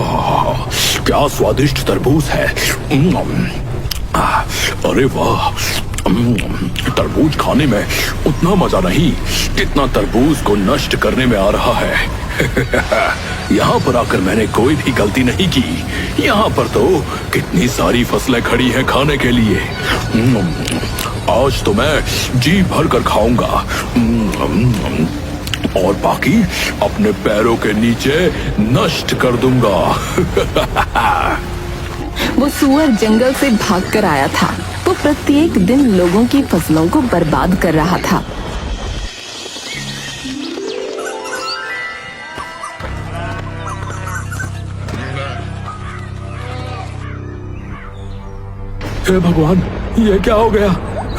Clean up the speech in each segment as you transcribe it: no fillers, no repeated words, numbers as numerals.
आह, क्या स्वादिष्ट तरबूज है। अरे वाह, तरबूज खाने में उतना मजा नहीं जितना तरबूज को नष्ट करने में आ रहा है। यहाँ पर आकर मैंने कोई भी गलती नहीं की। यहाँ पर तो कितनी सारी फसलें खड़ी हैं खाने के लिए। आज तो मैं जी भर कर खाऊंगा और बाकी अपने पैरों के नीचे नष्ट कर दूंगा। वो सुअर जंगल से भागकर आया था। वो प्रत्येक दिन लोगों की फसलों को बर्बाद कर रहा था। हे भगवान, ये क्या हो गया?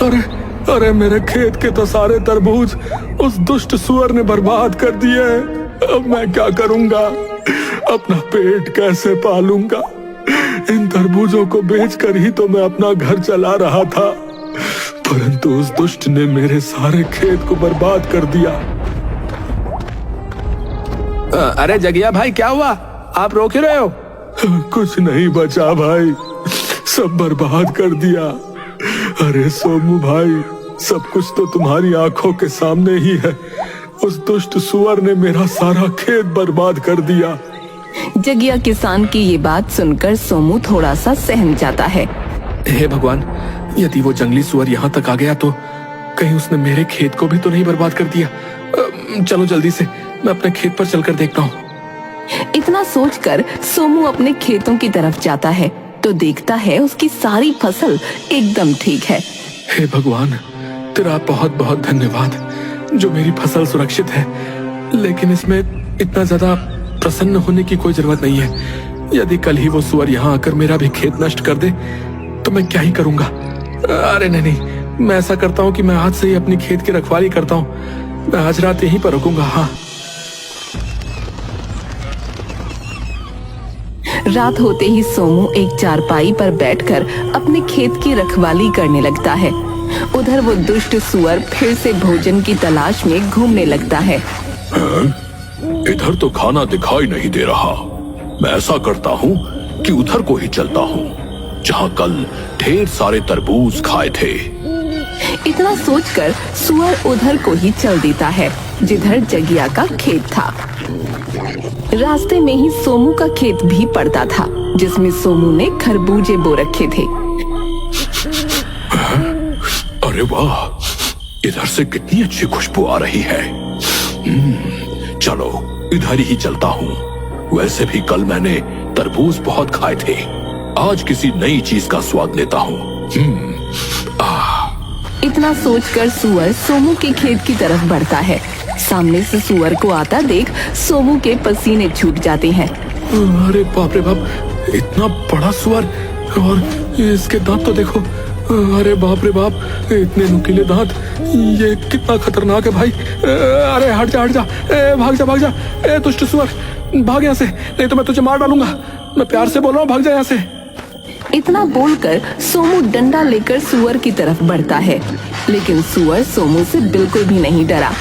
अरे अरे, मेरे खेत के तो सारे तरबूज उस दुष्ट सुअर ने बर्बाद कर दिए। अब मैं क्या करूंगा? अपना पेट कैसे पालूंगा? इन तरबूजों को बेचकर ही तो मैं अपना घर चला रहा था, परंतु उस दुष्ट ने मेरे सारे खेत को बर्बाद कर दिया। अरे जगिया भाई, क्या हुआ? आप रो क्यों रहे हो? कुछ नहीं बचा भाई, सब बर्बाद कर दिया। अरे सोमू भाई, सब कुछ तो तुम्हारी आंखों के सामने ही है। उस दुष्ट सुअर ने मेरा सारा खेत बर्बाद कर दिया। जगिया किसान की ये बात सुनकर सोमू थोड़ा सा सहम जाता है। हे भगवान, यदि वो जंगली सुअर यहाँ तक आ गया तो कहीं उसने मेरे खेत को भी तो नहीं बर्बाद कर दिया। चलो जल्दी से मैं अपने खेत पर चलकर देखता हूँ। इतना सोचकर सोमू अपने खेतों की तरफ जाता है तो देखता है उसकी सारी फसल एकदम ठीक है। हे भगवान, तेरा बहुत बहुत धन्यवाद जो मेरी फसल सुरक्षित है, लेकिन इसमें इतना ज्यादा प्रसन्न होने की कोई जरूरत नहीं है। यदि कल ही वो सुअर यहाँ आकर मेरा भी खेत नष्ट कर दे तो मैं क्या ही करूंगा। अरे नहीं, मैं ऐसा करता हूँ कि मैं आज से ही अपनी खेत की रखवाली करता हूँ। मैं आज रात यहीं पर रुकूंगा। हाँ, रात होते ही सोमू एक चारपाई पर बैठकर अपने खेत की रखवाली करने लगता है। उधर वो दुष्ट सुअर फिर से भोजन की तलाश में घूमने लगता है। इधर तो खाना दिखाई नहीं दे रहा। मैं ऐसा करता हूँ कि उधर को ही चलता हूँ जहाँ कल ढेर सारे तरबूज खाए थे। इतना सोचकर सुअर उधर को ही चल देता है जिधर जगिया का खेत था। रास्ते में ही सोमू का खेत भी पड़ता था जिसमें सोमू ने खरबूजे बो रखे थे। अरे वाह, इधर से कितनी अच्छी खुशबू आ रही है। चलो इधर ही चलता हूँ। वैसे भी कल मैंने तरबूज बहुत खाए थे, आज किसी नई चीज का स्वाद लेता हूँ। इतना सोचकर सुअर सोमू के खेत की तरफ बढ़ता है। सामने से सुअर को आता देख सोमू के पसीने छूट जाते हैं। अरे बाप रे बाप, इतना बड़ा सुअर, और इसके दांत तो देखो। अरे बाप रे बाप, इतने नुकीले दांत, ये कितना खतरनाक है भाई। अरे हट जा हट जा, भाग जा भाग जा, दुष्ट सुअर, भाग यहाँ से, नहीं तो मैं तुझे मार डालूंगा। मैं प्यार से बोल रहा हूँ, भाग जा यहाँ से। इतना बोलकर सोमू डंडा लेकर सुअर की तरफ बढ़ता है, लेकिन सुअर सोमू से बिल्कुल भी नहीं डरा।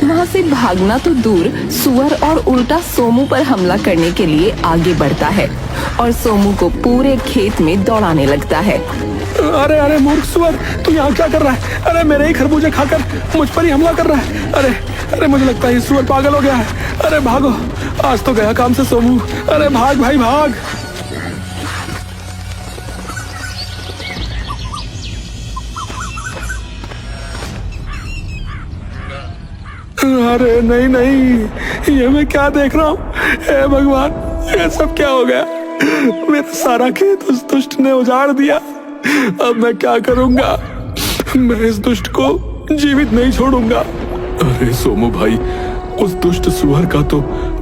वहाँ से भागना तो दूर, सुअर और उल्टा सोमू पर हमला करने के लिए आगे बढ़ता है और सोमू को पूरे खेत में दौड़ाने लगता है। अरे अरे मूर्ख सुअर, तू यहाँ क्या कर रहा है? अरे मेरे ही खरबूजे खाकर मुझ पर ही हमला कर रहा है। अरे अरे, मुझे लगता है ये सुअर पागल हो गया है। अरे भागो, आज तो गया काम से सोमू। अरे भाग भाई भाग। अरे नहीं नहीं, ये मैं क्या देख रहा हूँ? हे भगवान, ये सब क्या हो गया? मेरा सारा खेत उस दुष्ट ने उजाड़ दिया। अब मैं क्या करूंगा? मैं इस दुष्ट को जीवित नहीं छोड़ूंगा। अरे सोमू भाई, उस दुष्ट सुअर का तो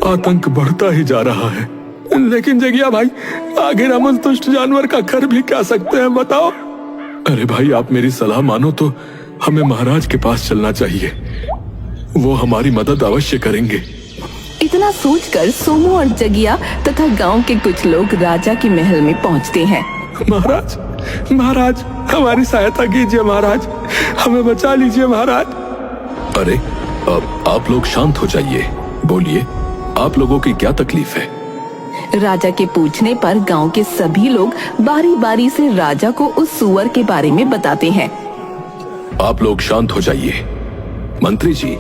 आतंक बढ़ता ही जा रहा है। लेकिन जगिया भाई, आखिर हम उस दुष्ट जानवर का कर भी क्या सकते हैं, बताओ? अरे भाई, आप मेरी सलाह मानो तो हमें महाराज के पास चलना चाहिए। वो हमारी मदद अवश्य करेंगे। इतना सोचकर सोमू और जगिया तथा गांव के कुछ लोग राजा के महल में पहुंचते हैं। महाराज, महाराज, हमारी सहायता कीजिए महाराज, हमें बचा लीजिए महाराज। अरे अब आप लोग शांत हो जाइए। बोलिए, आप लोगों की क्या तकलीफ है? राजा के पूछने पर गांव के सभी लोग बारी बारी से राजा को उस सुअर के बारे में बताते हैं। आप लोग शांत हो जाइए। मंत्री जी,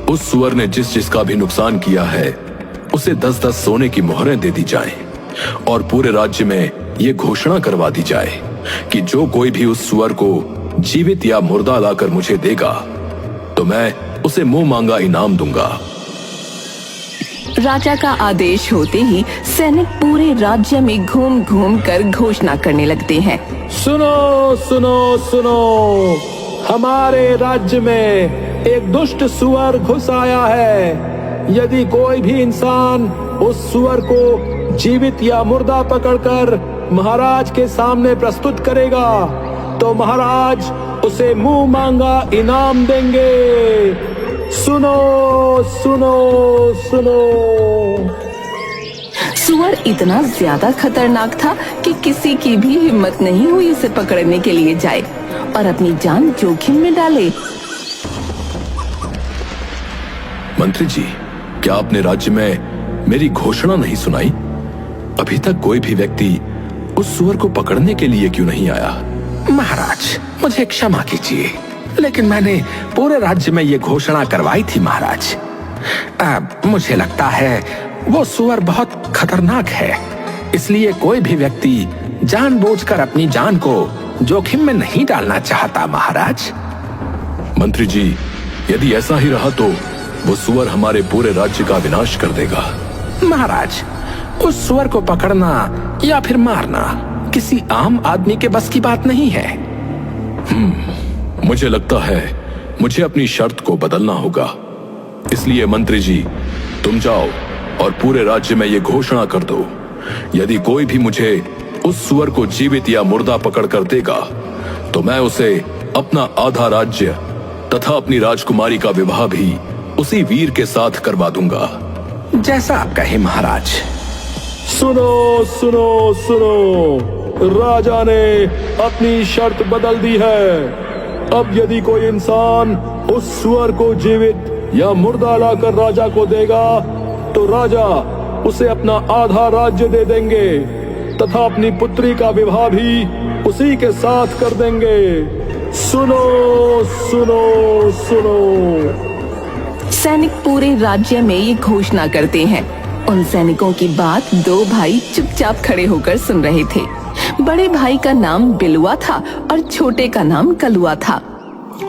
उस सुअर ने जिसका भी नुकसान किया है उसे 10-10 सोने की मोहरें दे दी जाएं और पूरे राज्य में ये घोषणा करवा दी जाए कि जो कोई भी उस सुअर को जीवित या मुर्दा लाकर मुझे देगा तो मैं उसे मुंह मांगा इनाम दूंगा। राजा का आदेश होते ही सैनिक पूरे राज्य में घूम घूम कर घोषणा करने लगते हैं। सुनो सुनो सुनो, हमारे राज्य में एक दुष्ट सुअर घुस आया है। यदि कोई भी इंसान उस सुअर को जीवित या मुर्दा पकड़कर महाराज के सामने प्रस्तुत करेगा तो महाराज उसे मुंह मांगा इनाम देंगे। सुनो सुनो सुनो। सुअर इतना ज्यादा खतरनाक था कि किसी की भी हिम्मत नहीं हुई उसे पकड़ने के लिए जाए और अपनी जान जोखिम में डाले। मंत्री जी, क्या आपने राज्य में मेरी घोषणा नहीं सुनाई? अभी तक कोई भी व्यक्ति उस सुअर को पकड़ने के लिए क्यों नहीं आया? महाराज, मुझे क्षमा कीजिए, लेकिन मैंने पूरे राज्य में ये घोषणा करवाई थी महाराज। मुझे लगता है वो सुअर बहुत खतरनाक है, इसलिए कोई भी व्यक्ति जानबूझकर अपनी जान को जोखिम में नहीं डालना चाहता महाराज। मंत्री जी, यदि ऐसा ही रहा तो वो सुअर हमारे पूरे राज्य का विनाश कर देगा। महाराज, उस सुअर को पकड़ना या फिर मारना किसी आम आदमी के बस की बात नहीं है। मुझे लगता है मुझे अपनी शर्त को बदलना होगा। इसलिए मंत्री जी, तुम जाओ और पूरे राज्य में ये घोषणा कर दो, यदि कोई भी मुझे उस सुअर को जीवित या मुर्दा पकड़ कर देगा तो मैं उसे अपना आधा राज्य तथा अपनी राजकुमारी का विवाह भी उसी वीर के साथ करवा दूंगा। जैसा आप कहे महाराज। सुनो सुनो सुनो, राजा ने अपनी शर्त बदल दी है। अब यदि कोई इंसान उस सुअर को जीवित या मुर्दा लाकर राजा को देगा तो राजा उसे अपना आधा राज्य दे देंगे तथा अपनी पुत्री का विवाह भी उसी के साथ कर देंगे। सुनो सुनो सुनो। सैनिक पूरे राज्य में ये घोषणा करते हैं। उन सैनिकों की बात दो भाई चुपचाप खड़े होकर सुन रहे थे। बड़े भाई का नाम बिलुआ था और छोटे का नाम कलुआ था।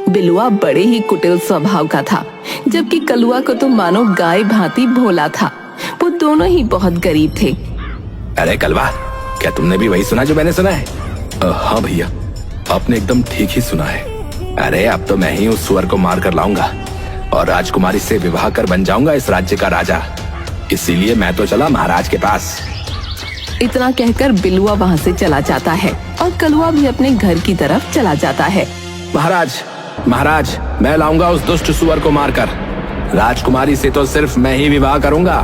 बिलुआ बड़े ही कुटिल स्वभाव का था, जबकि कलुआ को तो मानो गाय भांति भोला था। वो दोनों ही बहुत गरीब थे। अरे कलवा, क्या तुमने भी वही सुना जो मैंने सुना है? हाँ भैया, आपने एकदम ठीक ही सुना है। अरे अब तो मैं ही उस सुअर को मार कर लाऊंगा और राजकुमारी से विवाह कर बन जाऊंगा इस राज्य का राजा। इसीलिए मैं तो चला महाराज के पास। इतना कहकर बिलुआ वहाँ से चला जाता है और कलुआ भी अपने घर की तरफ चला जाता है। महाराज, महाराज, मैं लाऊंगा उस दुष्ट सुअर को मारकर। राजकुमारी से तो सिर्फ मैं ही विवाह करूंगा।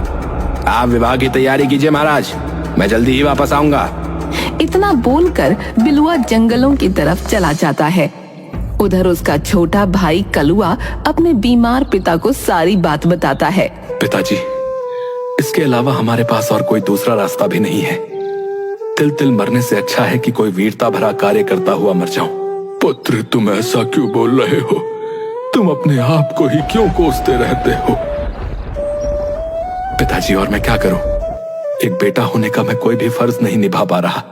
आप विवाह की तैयारी कीजिए महाराज, मैं जल्दी ही वापस आऊंगा। इतना बोलकर बिलुआ जंगलों की तरफ चला जाता है। उधर उसका छोटा भाई कलुआ अपने बीमार पिता को सारी बात बताता है। पिताजी, इसके अलावा हमारे पास और कोई दूसरा रास्ता भी नहीं है। तिल तिल मरने से अच्छा है कि कोई वीरता भरा कार्य करता हुआ मर जाऊं। पुत्र, तुम ऐसा क्यों बोल रहे हो? तुम अपने आप को ही क्यों कोसते रहते हो? पिताजी, और मैं क्या करूं? एक बेटा होने का मैं कोई भी फर्ज नहीं निभा पा रहा।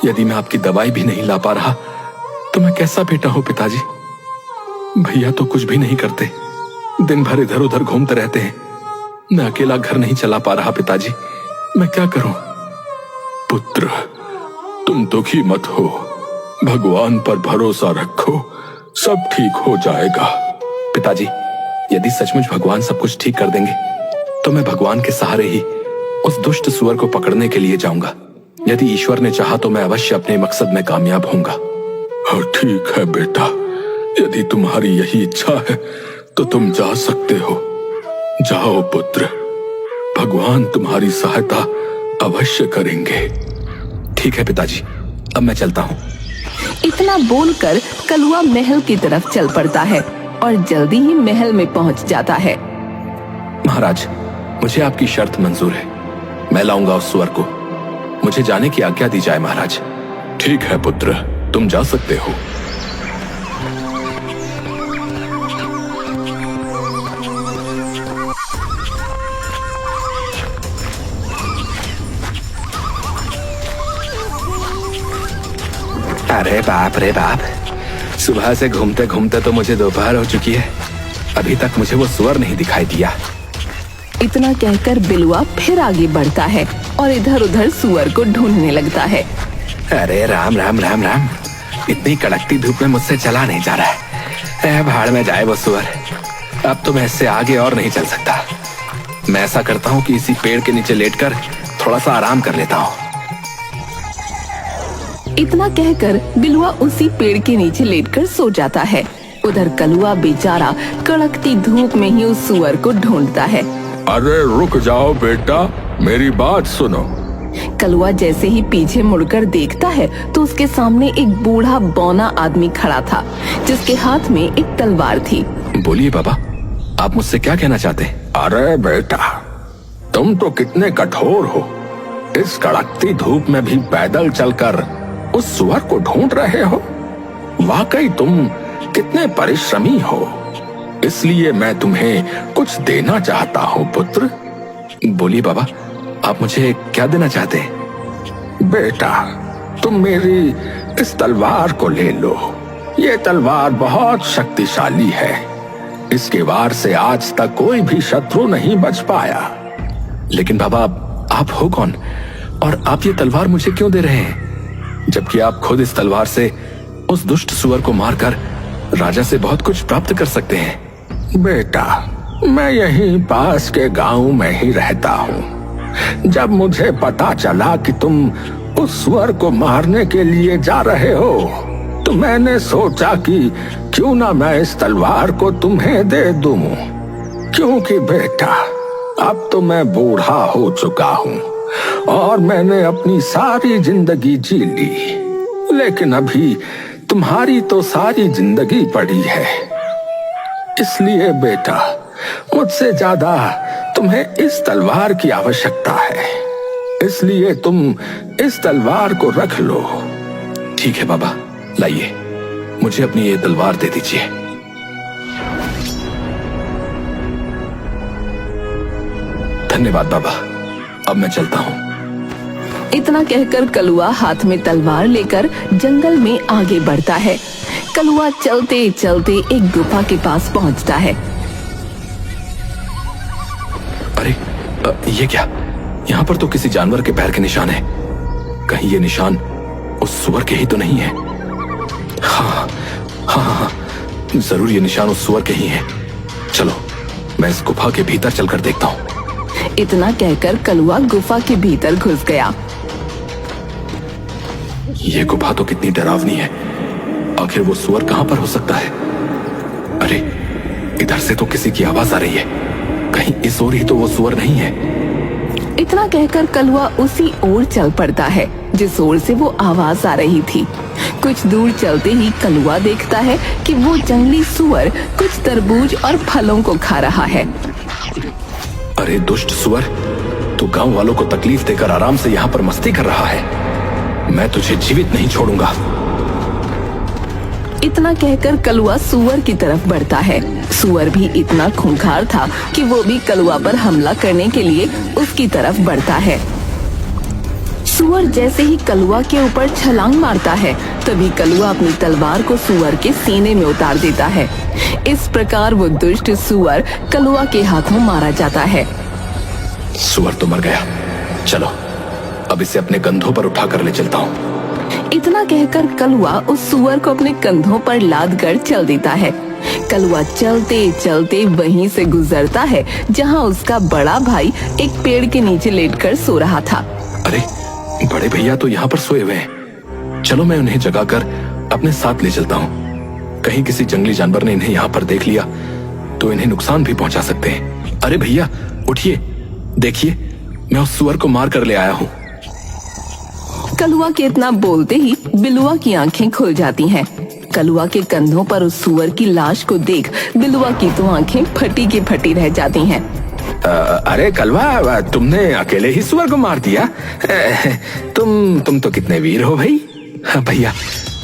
यदि मैं आपकी दवाई भी नहीं ला पा रहा तो मैं कैसा बेटा हूं पिताजी? भैया तो कुछ भी नहीं करते, दिन भर इधर उधर घूमते रहते हैं। मैं अकेला घर नहीं चला पा रहा पिताजी, मैं क्या करूं? पुत्र, तुम दुखी मत हो, भगवान पर भरोसा रखो, सब ठीक हो जाएगा। पिताजी, यदि सचमुच भगवान सब कुछ ठीक कर देंगे तो मैं भगवान के सहारे ही उस दुष्ट सुअर को पकड़ने के लिए जाऊंगा। यदि ईश्वर ने चाहा तो मैं अवश्य अपने मकसद में कामयाब होऊंगा। हाँ, ठीक है बेटा, यदि तुम्हारी यही इच्छा है तो तुम जा सकते हो। जाओ पुत्र, भगवान तुम्हारी सहायता अवश्य करेंगे। ठीक है पिताजी, अब मैं चलता हूँ। इतना बोलकर कलुआ महल की तरफ चल पड़ता है और जल्दी ही महल में पहुंच जाता है। महाराज, मुझे आपकी शर्त मंजूर है। मैं लाऊंगा उस सुअर को। मुझे जाने की आज्ञा दी जाए महाराज। ठीक है पुत्र, तुम जा सकते हो। अरे बाप रे बाप, सुबह से घूमते घूमते तो मुझे दोपहर हो चुकी है, अभी तक मुझे वो सुअर नहीं दिखाई दिया। इतना कहकर बिलुआ फिर आगे बढ़ता है और इधर उधर सुअर को ढूंढने लगता है। अरे राम राम राम राम, इतनी कड़कती धूप में मुझसे चला नहीं जा रहा है। भाड़ में जाए वो सुअर, अब तो मैं इससे आगे और नहीं चल सकता। मैं ऐसा करता हूँ कि इसी पेड़ के नीचे लेटकर थोड़ा सा आराम कर लेता हूँ। इतना कहकर बिलुआ उसी पेड़ के नीचे लेटकर सो जाता है। उधर कलुआ बेचारा कड़कती धूप में ही उस सुअर को ढूंढता है। अरे रुक जाओ बेटा, मेरी बात सुनो। कलुआ जैसे ही पीछे मुड़कर देखता है तो उसके सामने एक बूढ़ा बौना आदमी खड़ा था, जिसके हाथ में एक तलवार थी। बोलिए बाबा, आप मुझसे क्या कहना चाहते हैं? अरे बेटा, तुम तो कितने कठोर हो। इस कड़कती धूप में भी पैदल चलकर उस सुअर को ढूंढ रहे हो। वाकई तुम कितने परिश्रमी हो। इसलिए मैं तुम्हें कुछ देना चाहता हूँ पुत्र। बोलिए बाबा, आप मुझे क्या देना चाहते हैं? बेटा, तुम मेरी इस तलवार को ले लो। ये तलवार बहुत शक्तिशाली है। इसके वार से आज तक कोई भी शत्रु नहीं बच पाया। लेकिन बाबा, आप हो कौन और आप ये तलवार मुझे क्यों दे रहे हैं, जबकि आप खुद इस तलवार से उस दुष्ट सुअर को मारकर राजा से बहुत कुछ प्राप्त कर सकते हैं? बेटा, मैं यहीं पास के गांव में ही रहता हूँ। जब मुझे पता चला कि तुम उस सुअर को मारने के लिए जा रहे हो, तो मैंने सोचा कि क्यों ना मैं इस तलवार को तुम्हें दे दूं। क्योंकि बेटा, अब तो मैं बूढ़ा हो चुका हूँ और मैंने अपनी सारी जिंदगी जी ली। लेकिन अभी तुम्हारी तो सारी जिंदगी पड़ी है। इसलिए बेटा, मुझसे ज्यादा तुम्हें इस तलवार की आवश्यकता है। इसलिए तुम इस तलवार को रख लो। ठीक है बाबा, लाइए, मुझे अपनी ये तलवार दे दीजिए। धन्यवाद बाबा, अब मैं चलता हूँ। इतना कहकर कलुआ हाथ में तलवार लेकर जंगल में आगे बढ़ता है। कलुआ चलते चलते एक गुफा के पास पहुंचता है। अरे ये क्या? यहाँ पर तो किसी जानवर के पैर के निशान है। कहीं ये निशान उस सुअर के ही तो नहीं है? हाँ हाँ हाँ, जरूर ये निशान उस सुअर के ही है। चलो, मैं इस गुफा के भीतर चलकर देखता हूँ। इतना कहकर कलुआ गुफा के भीतर घुस गया। ये गुफा तो कितनी डरावनी है। आखिर वो सुअर कहाँ पर हो सकता है? अरे, इधर से तो किसी की आवाज आ रही है। कहीं इस ओर ही तो वो सुअर नहीं है? इतना कहकर कलुआ उसी ओर चल पड़ता है जिस ओर से वो आवाज आ रही थी। कुछ दूर चलते ही कलुआ देखता है कि वो जंगली सुअर कुछ तरबूज और फलों को खा रहा है। अरे दुष्ट सुअर, तू गांव वालों को तकलीफ देकर आराम से यहाँ पर मस्ती कर रहा है। मैं तुझे जीवित नहीं छोड़ूंगा। इतना कहकर कलुआ सुअर की तरफ बढ़ता है। सुअर भी इतना खूंखार था कि वो भी कलुआ पर हमला करने के लिए उसकी तरफ बढ़ता है। सुअर जैसे ही कलुआ के ऊपर छलांग मारता है, तभी कलुआ अपनी तलवार को सुअर के सीने में उतार देता है। इस प्रकार वो दुष्ट सुअर कलुआ के हाथों मारा जाता है। सुअर तो मर गया। चलो, अब इसे अपने कंधों पर उठा कर ले चलता हूँ। इतना कहकर कलुआ उस सुअर को अपने कंधों पर लाद कर चल देता है। कलुआ चलते चलते वहीं से गुजरता है जहाँ उसका बड़ा भाई एक पेड़ के नीचे लेटकर सो रहा था। अरे, बड़े भैया तो यहाँ पर सोए हुए हैं। चलो, मैं उन्हें जगाकर अपने साथ ले चलता हूँ। कहीं किसी जंगली जानवर ने इन्हें यहाँ पर देख लिया तो इन्हें नुकसान भी पहुंचा सकते हैं। अरे भैया, उठिए, देखिए, मैं उस सुअर को मार कर ले आया हूँ। कलुआ के इतना बोलते ही बिलुआ की आंखें खुल जाती हैं। कलुआ के कंधों पर उस सुअर की लाश को देख बिलुआ की तो आंखें फटी की फटी रह जाती हैं। अरे कलवा, तुमने अकेले ही सुअर को मार दिया? तुम तो कितने वीर हो भाई। हाँ भैया,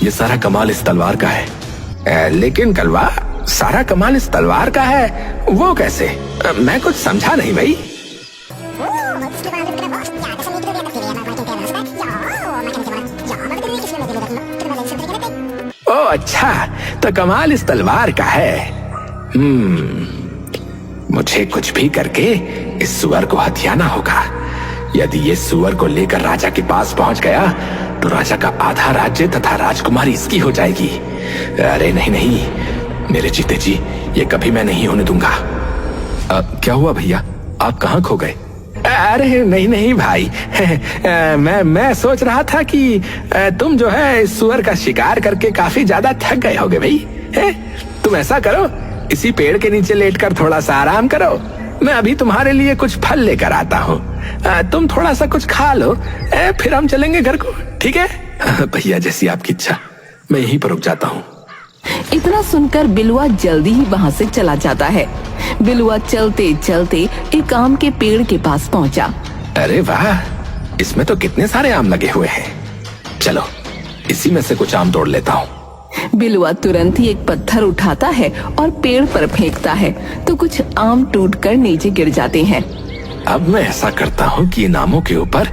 ये सारा कमाल इस तलवार का है। लेकिन कलवा, सारा कमाल इस तलवार का है, वो कैसे? मैं कुछ समझा नहीं भाई। ओ अच्छा, तो कमाल इस तलवार का है। मुझे कुछ भी करके इस सुअर को हथियाना होगा। यदि ये सुअर को लेकर राजा के पास पहुंच गया तो राजा का आधा राज्य तथा राजकुमारी इसकी हो जाएगी। अरे नहीं नहीं, मेरे जीते जी ये कभी मैं नहीं होने दूंगा। क्या हुआ भैया, आप कहाँ खो गए? अरे नहीं नहीं भाई, मैं सोच रहा था कि तुम जो है इस सुअर का शिकार करके काफी ज्यादा थक गए होगे भाई। तुम ऐसा करो, इसी पेड़ के नीचे लेटकर थोड़ा सा आराम करो। मैं अभी तुम्हारे लिए कुछ फल लेकर आता हूँ, तुम थोड़ा सा कुछ खा लो, फिर हम चलेंगे घर को, ठीक है? भैया जैसी आपकी इच्छा, मैं यहीं पर रुक जाता हूँ। इतना सुनकर बिलुआ जल्दी ही वहाँ से चला जाता है। बिलुआ चलते चलते एक आम के पेड़ के पास पहुँचा। अरे वाह, इसमें तो कितने सारे आम लगे हुए हैं। चलो इसी में से कुछ आम तोड़ लेता हूँ। बिलुआ तुरंत ही एक पत्थर उठाता है और पेड़ पर फेंकता है तो कुछ आम टूटकर नीचे गिर जाते हैं। अब मैं ऐसा करता हूँ कि इन आमों के ऊपर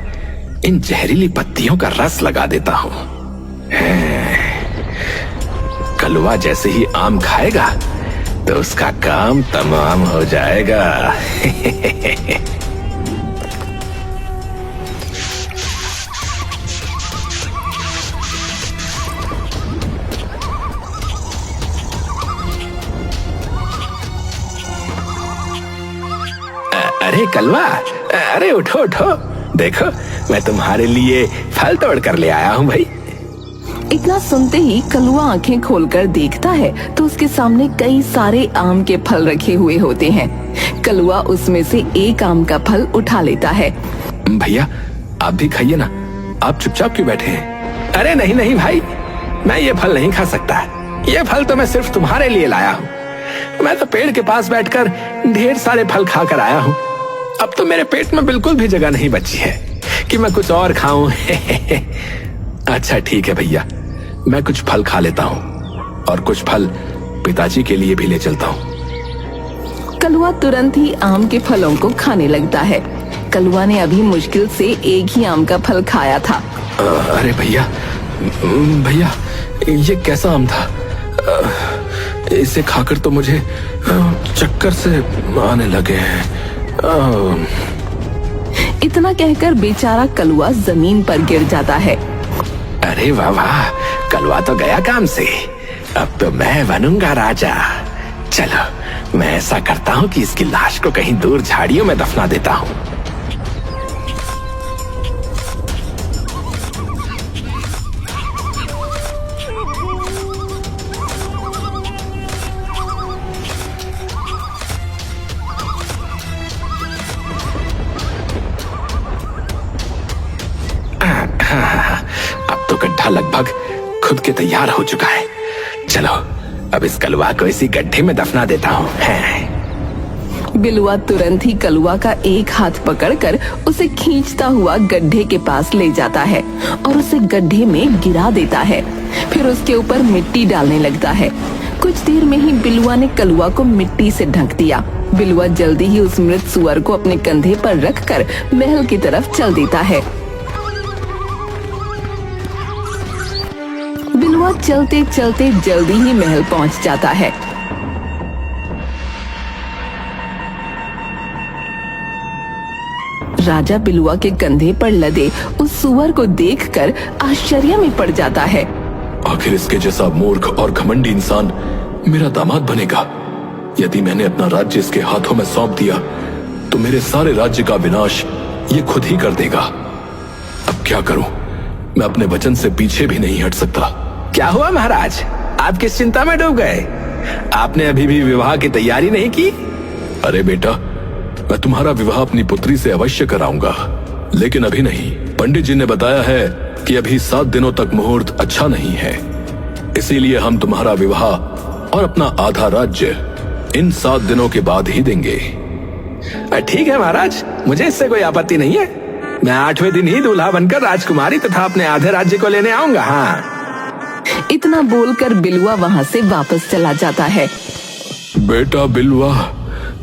इन जहरीली पत्तियों का रस लगा देता हूँ। कलवा जैसे ही आम खाएगा तो उसका काम तमाम हो जाएगा। अरे कलवा, अरे उठो उठो, देखो मैं तुम्हारे लिए फल तोड़ कर ले आया हूँ भाई। इतना सुनते ही कलुआ आंखें खोलकर देखता है तो उसके सामने कई सारे आम के फल रखे हुए होते हैं। कलुआ उसमें से एक आम का फल उठा लेता है। भैया आप भी खाइए ना, आप चुपचाप क्यों बैठे हैं? अरे नहीं नहीं भाई, मैं ये फल नहीं खा सकता। ये फल तो मैं सिर्फ तुम्हारे लिए लाया हूँ। मैं तो पेड़ के पास बैठकर ढेर सारे फल खा कर आया हूँ। अब तो मेरे पेट में बिल्कुल भी जगह नहीं बची है कि मैं कुछ और खाऊं। अच्छा ठीक है भैया, मैं कुछ फल खा लेता हूँ और कुछ फल पिताजी के लिए भी ले चलता हूँ। कलुआ तुरंत ही आम के फलों को खाने लगता है। कलुआ ने अभी मुश्किल से एक ही आम का फल खाया था। अरे भैया, भैया ये कैसा आम था? इसे खाकर तो मुझे चक्कर से आने लगे हैं। इतना कहकर बेचारा कलुआ जमीन पर गिर जाता है। अरे वाह वाह, कलवा तो गया काम से। अब तो मैं बनूंगा राजा। चलो मैं ऐसा करता हूँ कि इसकी लाश को कहीं दूर झाड़ियों में दफना देता हूँ। अब तो गड्ढा लगभग खुद के तैयार हो चुका है। चलो अब इस कलवा को इसी गड्ढे में दफना देता हूँ। बिलुआ तुरंत ही कलुआ का एक हाथ पकड़कर उसे खींचता हुआ गड्ढे के पास ले जाता है और उसे गड्ढे में गिरा देता है। फिर उसके ऊपर मिट्टी डालने लगता है। कुछ देर में ही बिलुआ ने कलुआ को मिट्टी से ढक दिया। बिलुआ जल्दी ही उस मृत सुअर को अपने कंधे पर रखकर महल की तरफ चल देता है। बिलुआ चलते चलते जल्दी ही महल पहुंच जाता है। राजा बिलुआ के कंधे पर लदे उस सुअर को देखकर आश्चर्य में पड़ जाता है। आखिर इसके जैसा मूर्ख और घमंडी इंसान मेरा दामाद बनेगा। यदि मैंने अपना राज्य इसके हाथों में सौंप दिया तो मेरे सारे राज्य का विनाश ये खुद ही कर देगा। अब क्या करूं? मैं अपने वचन से पीछे भी नहीं हट सकता। क्या हुआ महाराज, आप किस चिंता में डूब गए? आपने अभी भी विवाह की तैयारी नहीं की? अरे बेटा, मैं तुम्हारा विवाह अपनी पुत्री से अवश्य कराऊंगा, लेकिन अभी नहीं। पंडित जी ने बताया है कि अभी 7 दिनों तक मुहूर्त अच्छा नहीं है, इसीलिए हम तुम्हारा विवाह और अपना आधा राज्य इन 7 दिनों के बाद ही देंगे। ठीक है महाराज, मुझे इससे कोई आपत्ति नहीं है। मैं 8वें दिन ही दूल्हा बनकर राजकुमारी तथा अपने आधे राज्य को लेने आऊंगा। हाँ। इतना बोलकर बिलुआ वहाँ से वापस चला जाता है। बेटा बिलवा,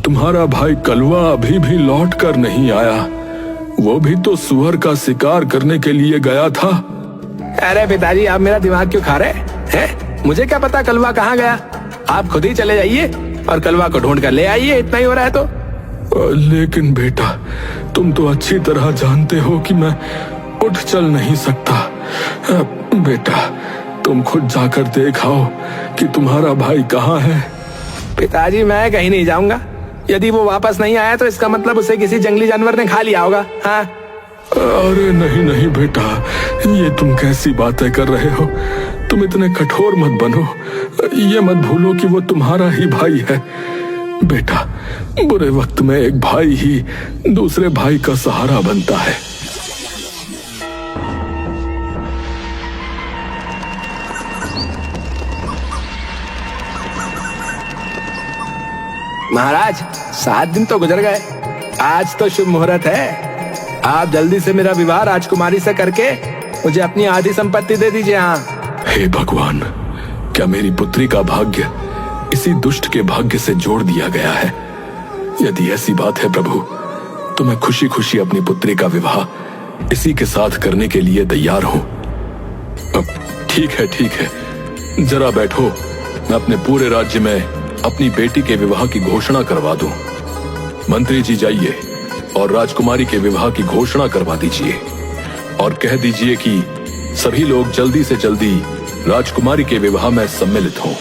तुम्हारा भाई कलवा अभी भी लौट कर नहीं आया। वो भी तो सुअर का शिकार करने के लिए गया था। अरे पिताजी, आप मेरा दिमाग क्यों खा रहे हैं? मुझे क्या पता कलवा कहाँ गया। आप खुद ही चले जाइए और कलवा को ढूंढ कर ले आइए, इतना ही हो रहा है तो। लेकिन बेटा, तुम तो अच्छी तरह जानते हो कि मैं उठ चल नहीं सकता। बेटा, तुम खुद जाकर देखो कि तुम्हारा भाई कहाँ है। पिताजी, मैं कहीं नहीं जाऊंगा। यदि वो वापस नहीं आया तो इसका मतलब उसे किसी जंगली जानवर ने खा लिया होगा। हाँ। अरे नहीं नहीं बेटा, ये तुम कैसी बातें कर रहे हो। तुम इतने कठोर मत बनो। ये मत भूलो कि वो तुम्हारा ही भाई है। बेटा, बुरे वक्त में एक भाई ही दूसरे भाई का सहारा बनता है। महाराज, 7 दिन तो गुजर गए। आज तो शुभ मुहूर्त है। आप जल्दी से मेरा विवाह राजकुमारी से करके मुझे अपनी आधी संपत्ति दे दीजिए। हाँ। हे भगवान, क्या मेरी पुत्री का भाग्य इसी दुष्ट के भाग्य से जोड़ दिया गया है? यदि ऐसी बात है प्रभु, तो मैं खुशी खुशी अपनी पुत्री का विवाह इसी के साथ करने के लिए तैयार हूं। अब ठीक है, जरा बैठो। मैं अपने पूरे राज्य में अपनी बेटी के विवाह की घोषणा करवा दूं। मंत्री जी, जाइए और राजकुमारी के विवाह की घोषणा करवा दीजिए और कह दीजिए कि सभी लोग जल्दी से जल्दी राजकुमारी के विवाह में सम्मिलित हों।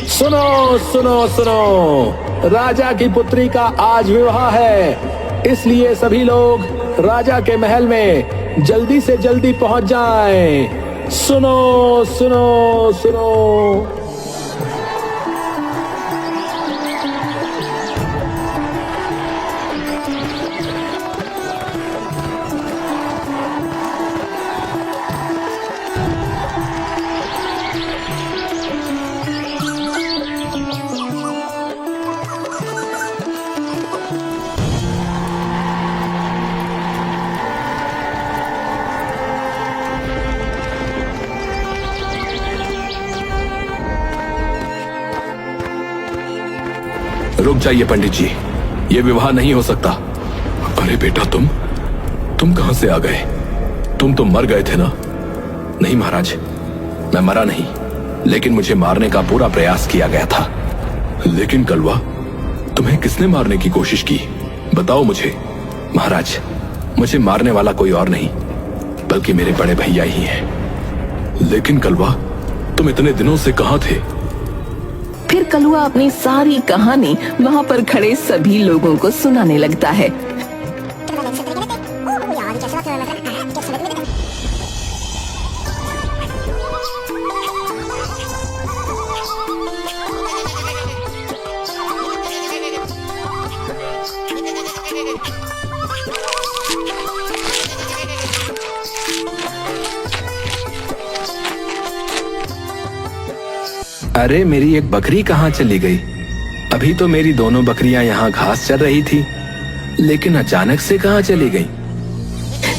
सुनो सुनो सुनो, राजा की पुत्री का आज विवाह है, इसलिए सभी लोग राजा के महल में जल्दी से जल्दी पहुंच जाएं। सुनो सुनो सुनो। रुक जाइए पंडित जी, ये विवाह नहीं हो सकता। अरे बेटा, तुम कहां से आ गए? तुम तो मर गए थे ना? नहीं महाराज, मैं मरा नहीं, लेकिन मुझे मारने का पूरा प्रयास किया गया था। लेकिन कलवा, तुम्हें किसने मारने की कोशिश की? बताओ मुझे। महाराज, मुझे मारने वाला कोई और नहीं बल्कि मेरे बड़े भैया ही हैं। लेकिन कलवा, तुम इतने दिनों से कहां थे? फिर कलुआ अपनी सारी कहानी वहाँ पर खड़े सभी लोगों को सुनाने लगता है। अरे, मेरी एक बकरी कहाँ चली गई? अभी तो मेरी दोनों बकरियां यहाँ घास चर रही थी, लेकिन अचानक से कहाँ चली गई?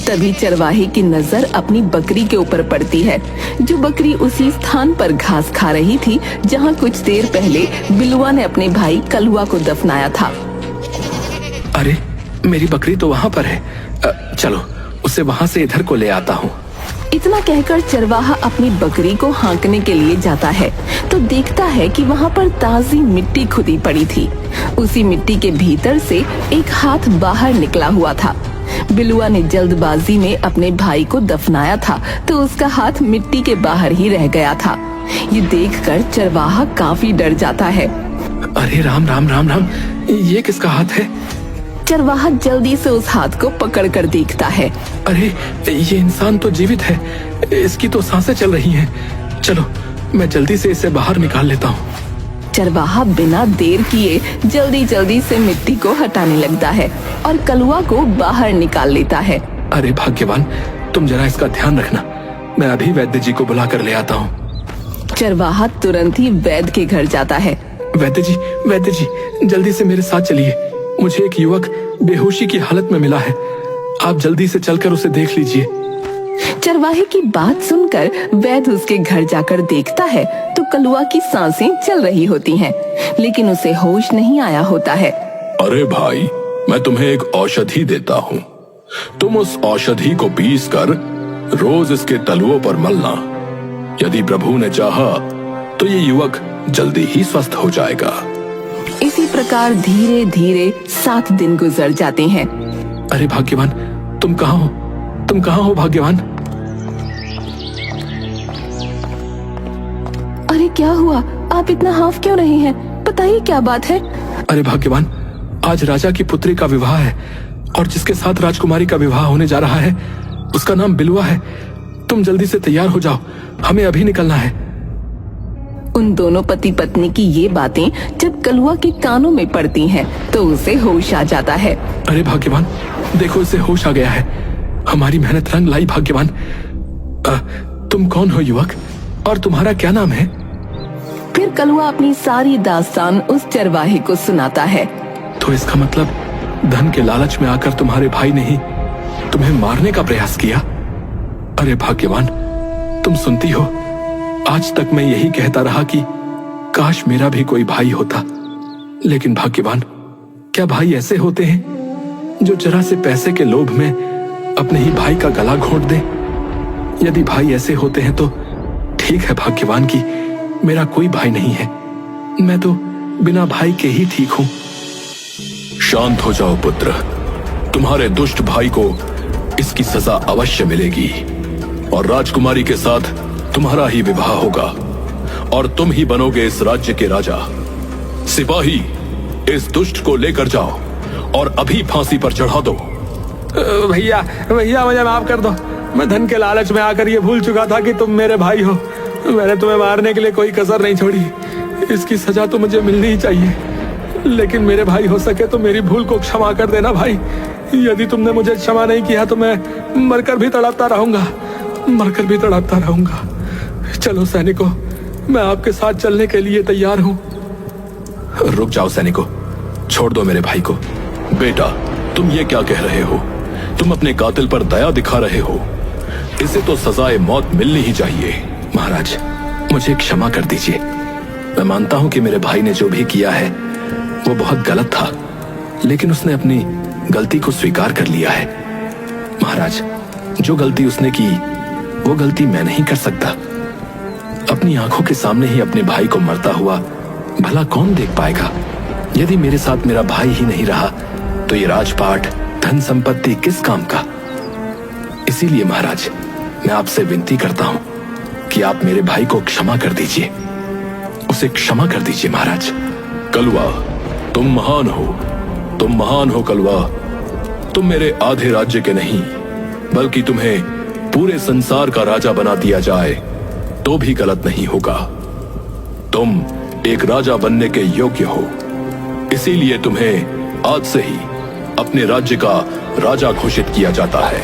तभी चरवाहे की नजर अपनी बकरी के ऊपर पड़ती है, जो बकरी उसी स्थान पर घास खा रही थी जहाँ कुछ देर पहले बिलुआ ने अपने भाई कलुआ को दफनाया था। अरे, मेरी बकरी तो वहाँ पर है। चलो, उसे वहाँ से इधर को ले आता हूँ। इतना कहकर चरवाहा अपनी बकरी को हाँकने के लिए जाता है तो देखता है कि वहाँ पर ताजी मिट्टी खुदी पड़ी थी। उसी मिट्टी के भीतर से एक हाथ बाहर निकला हुआ था। बिलुआ ने जल्दबाजी में अपने भाई को दफनाया था तो उसका हाथ मिट्टी के बाहर ही रह गया था। ये देखकर चरवाहा काफी डर जाता है। अरे राम राम राम राम, ये किसका हाथ है? चरवाहा जल्दी से उस हाथ को पकड़कर देखता है। अरे, ये इंसान तो जीवित है, इसकी तो सांसें चल रही हैं। चलो, मैं जल्दी से इसे बाहर निकाल लेता हूँ। चरवाहा बिना देर किए जल्दी जल्दी से मिट्टी को हटाने लगता है और कलुआ को बाहर निकाल लेता है। अरे भाग्यवान, तुम जरा इसका ध्यान रखना, मैं अभी वैद्य जी को बुला कर ले आता हूँ। चरवाहा तुरंत ही वैद्य के घर जाता है। वैद्य जी, जल्दी से मेरे साथ चलिए, मुझे एक युवक बेहोशी की हालत में मिला है। आप जल्दी से चलकर उसे देख लीजिए। चरवाहे की बात सुनकर वैद्य उसके घर जाकर देखता है तो कलुआ की सांसें चल रही होती हैं, लेकिन उसे होश नहीं आया होता है। अरे भाई, मैं तुम्हें एक औषधि देता हूँ। तुम उस औषधि को पीस कर रोज इसके तलुओं पर मलना। यदि प्रभु ने चाहा तो ये युवक जल्दी ही स्वस्थ हो जाएगा। इसी प्रकार धीरे धीरे 7 दिन गुजर जाते हैं। अरे भाग्यवान, तुम कहाँ हो? तुम कहाँ हो भाग्यवान? अरे क्या हुआ? आप इतना हाफ क्यों रहे हैं? बताइए क्या बात है? अरे भाग्यवान, आज राजा की पुत्री का विवाह है और जिसके साथ राजकुमारी का विवाह होने जा रहा है उसका नाम बिलवा है। तुम जल्दी से तैयार हो जाओ, हमें अभी निकलना है। उन दोनों पति पत्नी की ये बातें जब कलुआ के कानों में पड़ती हैं, तो उसे होश आ जाता है। अरे भाग्यवान, देखो इसे होश आ गया है। हमारी मेहनत रंग लाई भाग्यवान। तुम कौन हो युवक, और तुम्हारा क्या नाम है? फिर कलुआ अपनी सारी दास्तान उस चरवाहे को सुनाता है। तो इसका मतलब धन के लालच में आकर तुम्हारे भाई ने ही तुम्हें मारने का प्रयास किया। अरे भाग्यवान, तुम सुनती हो, आज तक मैं यही कहता रहा कि काश मेरा भी कोई भाई होता। लेकिन भाग्यवान, क्या भाई ऐसे होते हैं जो जरा से पैसे के लोभ में अपने ही भाई का गला घोंट दे? यदि भाई ऐसे होते हैं तो ठीक है भाग्यवान की मेरा कोई भाई नहीं है। मैं तो बिना भाई के ही ठीक हूं। शांत हो जाओ पुत्र, तुम्हारे दुष्ट भाई को इसकी सजा अवश्य मिलेगी और राजकुमारी के साथ तुम्हारा ही विवाह होगा और तुम ही बनोगे इस राज्य के राजा। सिपाही, इस दुष्ट को लेकर जाओ और अभी फांसी पर चढ़ा दो। भैया भैया, मुझे माफ कर दो। मैं धन के लालच में आकर ये भूल चुका था कि तुम मेरे भाई हो। मैंने तुम्हें मारने के लिए कोई कसर नहीं छोड़ी। इसकी सजा तो मुझे मिलनी ही चाहिए, लेकिन मेरे भाई हो सके तो मेरी भूल को क्षमा कर देना भाई। यदि तुमने मुझे क्षमा नहीं किया तो मैं मरकर भी तड़पता रहूंगा, मरकर भी तड़पता रहूंगा। चलो सैनिकों, मैं आपके साथ चलने के लिए तैयार हूं। रुक जाओ सैनिकों, छोड़ दो मेरे भाई को। बेटा, तुम ये क्या कह रहे हो? तुम अपने कातिल पर दया दिखा रहे हो। इसे तो सजाए मौत मिलनी ही चाहिए। महाराज, मुझे क्षमा कर दीजिए। मैं मानता हूं कि मेरे भाई ने जो भी किया है वो बहुत गलत था, लेकिन उसने अपनी गलती को स्वीकार कर लिया है। महाराज, जो गलती उसने की वो गलती मैं नहीं कर सकता। अपनी आंखों के सामने ही अपने भाई को मरता हुआ भला कौन देख पाएगा? यदि मेरे साथ मेरा भाई ही नहीं रहा तो ये राजपाट, धन संपत्ति किस काम का? इसीलिए महाराज, मैं आपसे विनती करता हूं कि आप मेरे भाई को क्षमा कर दीजिए। उसे क्षमा कर दीजिए महाराज। कलुआ, तुम महान हो, तुम महान हो कलुआ। तुम मेरे आधे राज्य के नहीं, बल्कि तुम्हें पूरे संसार का राजा बना दिया जाए तो भी गलत नहीं होगा। तुम एक राजा बनने के योग्य हो, इसीलिए तुम्हें आज से ही अपने राज्य का राजा घोषित किया जाता है।